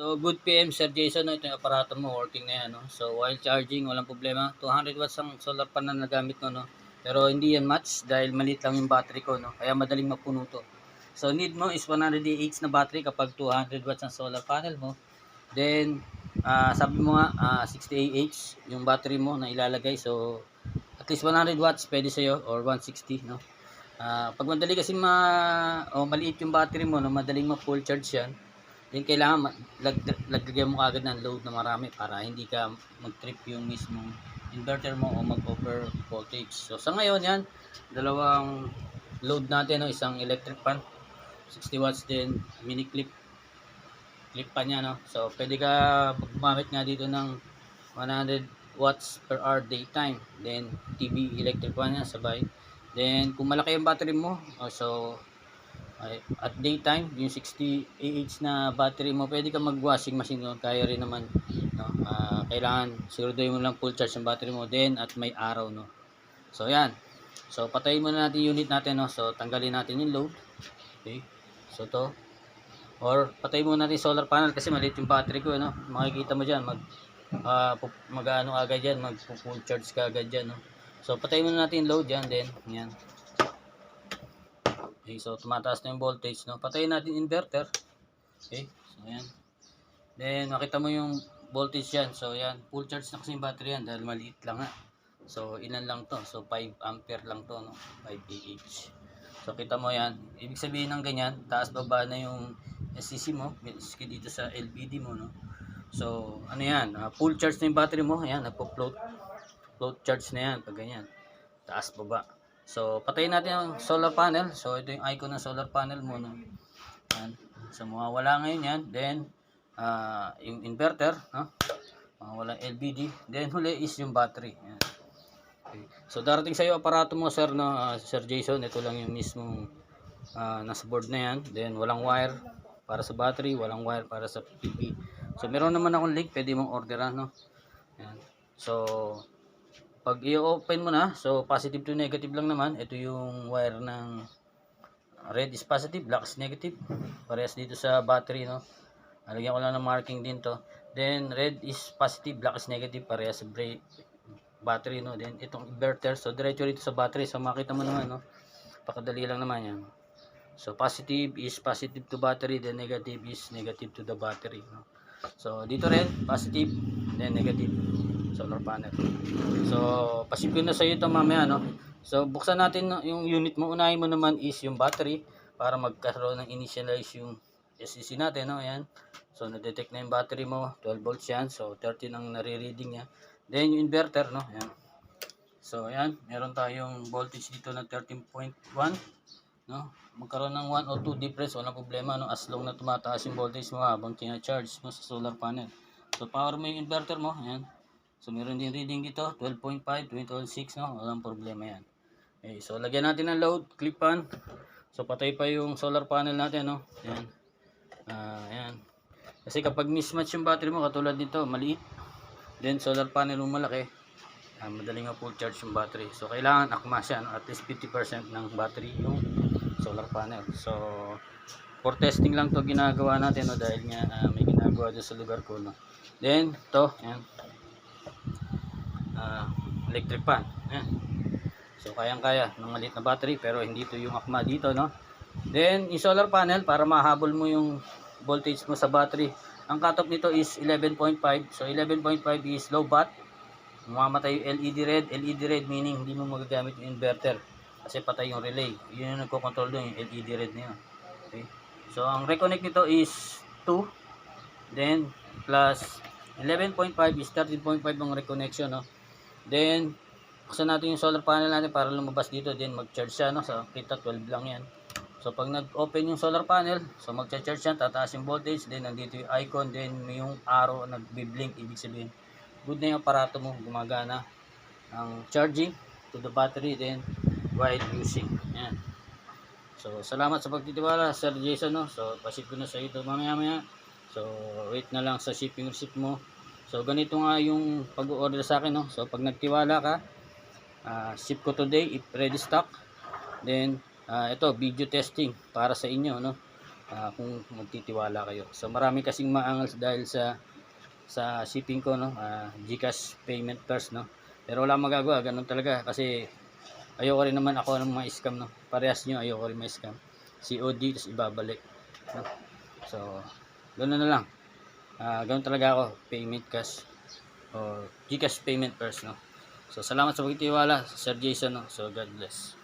So, good PM Sir Jason, no? Ito yung aparato mo, working na yan, no? So, while charging, walang problema. 200 watts ang solar panel na gamit mo, no? Pero hindi yan match dahil maliit lang yung battery ko, no? Kaya madaling mapuno to. So, need mo is 100 Ah na battery kapag 200 watts ang solar panel mo. Then, sabi mo nga, 60 Ah yung battery mo na ilalagay. So, at least 100 watts pwede sa'yo or 160, no? Pag madali kasi maliit yung battery mo, no? Madaling ma-full charge yan. Then kailangan lagyan mo agad ng load na marami para hindi ka mag-trip yung mismong inverter mo o mag-over voltage. So sa ngayon yan, dalawang load natin, no? Isang electric fan, 60 watts din, mini clip pa niya, no? So pwede ka gumamit nga dito ng 100 watts per hour daytime. Then TV electric fan niya sabay. Then kung malaki yung battery mo, so at daytime, yung 60 na battery mo, pwede ka mag-washing machine doon. Kaya rin naman, no? Kailangan siguraduhin mo lang full charge ng battery mo din at may araw, no? So yan. So patayin muna natin yung unit natin, no? So tanggalin natin yung load. Okay? So to. Or patayin muna natin yung solar panel kasi maliit yung battery ko, no? Makikita mo diyan mag-ano agad diyan, mag-full charge ka agad diyan, no? So patayin muna natin yung load diyan, then yan. Okay, so tumataas na yung voltage, no? Patayin natin inverter. Okay, so yan. Then makita mo yung voltage yan. So yan, full charge na kasi yung battery yan dahil maliit lang nga. So ilan lang to? So 5 ampere lang to, no? 5 Ah. So kita mo yan. Ibig sabihin ng ganyan, taas baba na yung SCC mo, dito sa LBD mo, no? So ano yan, full charge na yung battery mo. Ayan, float charge na yan pag ganyan. Taas baba. So, patayin natin ang solar panel. So, ito yung icon ng solar panel mo, no? Yan. So, mawawala ngayon yan. Then, yung inverter, no? Mawawala LBD. Then, huli is yung battery. Yan. Okay. So, darating sa iyo aparato mo, sir, no? Sir Jason. Ito lang yung mismong nasa board na yan. Then, walang wire para sa battery. Walang wire para sa PP. So, meron naman akong link. Pwede mong orderan, no? Yan. So, pag i-open mo na, so positive to negative lang naman. Ito yung wire ng red is positive, black is negative. Parehas dito sa battery, no? Alagyan ko lang ng marking din to. Then red is positive, black is negative, parehas sa battery, no? Then itong inverter, so diretso dito sa battery. So makita mo naman, no? Pakadali lang naman yan. So positive is positive to battery, then negative is negative to the battery, no? So dito rin positive, then negative solar panel. So pasip ko na sa iyo ito mamaya, no? So buksan natin yung unit mo. Unahin mo naman is yung battery para magkaroon ng initialize yung SCC natin, no? Ayan. So na-detect na yung battery mo, 12 volts yan. So 13 ang nare-reading niya. Then yung inverter, no? Ayan. So ayan, meron tayong voltage dito na 13.1, no? Magkaroon ng 1 o 2 difference, walang problema, no? As long na tumataas yung voltage mo habang tina-charge mo sa solar panel. So power mo yung inverter mo, ayan. So meron din reading dito, 12.5, 12.6, no? Walang problema yan. Okay, so lagyan natin ng load, clip on. So patay pa yung solar panel natin, no? Ayan. Ayan. Kasi kapag mismatch yung battery mo, katulad nito, maliit. Then solar panel mo malaki, madaling full charge yung battery. So kailangan akma siya, no? At least 50% ng battery yung solar panel. So for testing lang to ginagawa natin, no? Dahil nga may ginagawa dyan sa lugar ko, no? Then to, ayan. Electric fan. Ayan. So kayang-kaya ng maliit na battery pero hindi to yung akma dito, no? Then yung solar panel para mahabol mo yung voltage mo sa battery. Ang cutoff nito is 11.5. So 11.5 is low bat. Mamamatay yung LED red meaning hindi mo magagamit yung inverter kasi patay yung relay. Yun yung nagko-control doon, yung LED red na yun. Okay. So ang reconnect nito is 2. Then plus 11.5 is 13.5 ang reconnection, no? Then buksan natin yung solar panel natin para lumabas dito, then mag-charge siya, no? So kita 12 lang yan. So pag nag-open yung solar panel, so mag-charge yan, tataas yung voltage, then nandito yung icon, then yung arrow nagbi-blink, ibig sabihin good na yung aparato mo, gumagana ang charging to the battery then while using. Yan. So salamat sa pagtitiwala, Sir Jason, no? So pasip ko na sa ito mamaya. So wait na lang sa shipping receipt mo. So ganito nga yung pag-order sa akin, no? So pag nagtiwala ka, ship ko today if ready stock. Then ito video testing para sa inyo, no? kung magtitiwala kayo. So marami kasing maangal dahil sa shipping ko, no, GCash payment first, no. Pero wala magagawa, ganun talaga kasi ayoko rin naman ako ng mga scam, no. Parehas nyo, ayoko rin mga scam. COD tapos ibabalik, no. So ganoon na lang. Ganun talaga ako, payment cash o GCash payment first, no. So salamat sa pagtitiwala, Sir Jason, no. So God bless.